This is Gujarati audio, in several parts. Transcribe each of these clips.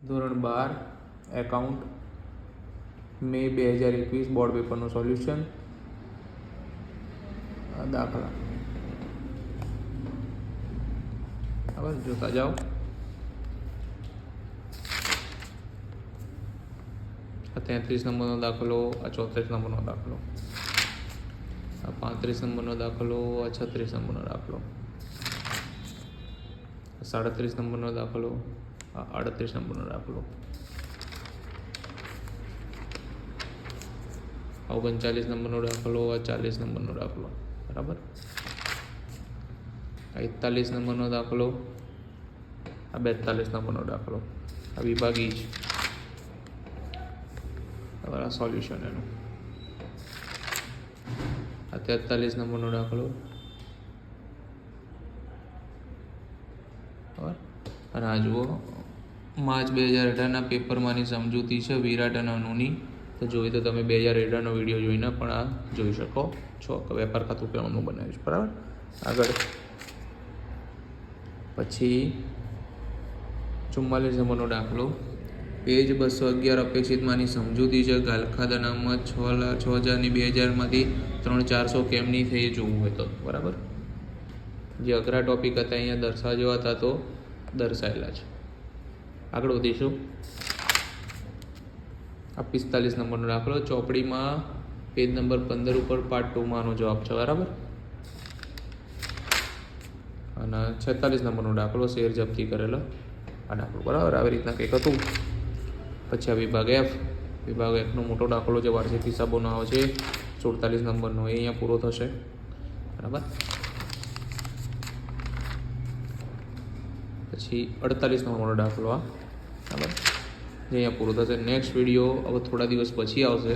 ધોરણ 12 એકાઉન્ટ મે 2021 બોર્ડ પેપરનું સોલ્યુશન. દાખલા બરાબર, જોતા જાઓ. આ 33 નંબરનો દાખલો, આ 34 નંબરનો દાખલો, આ 35 નંબરનો દાખલો, આ 36 નંબરનો દાખલો, 37 નંબરનો દાખલો, આ 38 નંબરનો દાખલો, આ 39 નંબરનો દાખલો, આ 40 નંબરનો દાખલો. બરાબર. આ 41 નંબરનો દાખલો, આ 42 નંબરનો દાખલો. આ વિભાગી છે. બરાબર. આ સોલ્યુશન એનું. આ 43 નંબરનો દાખલો. બરાબર. અને આ જુઓ, માર્ચ 2018ના પેપરમાંની સમજૂતી છે વિરાટ અને અનુની. તો જોઈએ તો તમે 2018નો વિડીયો જોઈને પણ આ જોઈ શકો છો કે વેપાર ખાતું કેમનું બનાવ્યું છે. બરાબર. આગળ પછી 44 નંબરનો દાખલો, પેજ 211 અપેક્ષિતમાંની સમજૂતી છે. ગાલખાદ અનામત 6,000ની 2,000માંથી 3,400 કેમની થઈ એ જોવું હોય તો. બરાબર. જે અઘરા ટોપિક હતા અહીંયા દર્શાવવા જેવા હતા તો દર્શાવેલા છે. આગળ વધીશું. આ 45 નંબરનો દાખલો, ચોપડીમાં પેજ નંબર 15 ઉપર પાર્ટ 2માંનો જવાબ છે. બરાબર. અને 46 નંબરનો દાખલો, શેર જપ્તી કરેલો આ દાખલો. બરાબર. આવી રીતના કંઈક હતું. પછી આ વિભાગ એફ. વિભાગ એફનો મોટો દાખલો જે વાર્ષિક હિસાબોનો આવે છે 47 નંબરનો, એ અહીંયા પૂરો થશે. બરાબર. પછી 48 નંબરનો દાખલો આ. બરાબર. જે અહીંયા પૂરો થશે. નેક્સ્ટ વિડીયો હવે થોડા દિવસ પછી આવશે,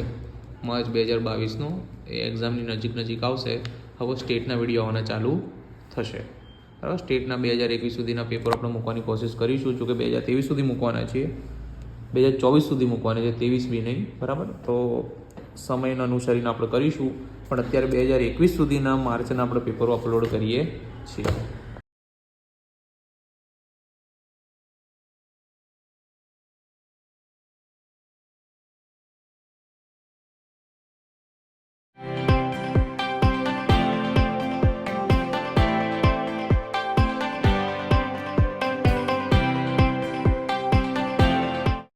માર્ચ 2022નો. એ એક્ઝામની નજીક આવશે. હવે સ્ટેટના વિડીયો આવવાના ચાલુ થશે. બરાબર. સ્ટેટના 2021 સુધીના પેપર આપણે મૂકવાની કોશિશ કરીશું. જોકે 2023 સુધી મૂકવાના છીએ, 2024 સુધી મૂકવાના છે, 23 બી નહીં. બરાબર. તો સમયને અનુસરીને આપણે કરીશું. પણ અત્યારે 2021 સુધીના માર્ચના આપણે પેપરો અપલોડ કરીએ છીએ.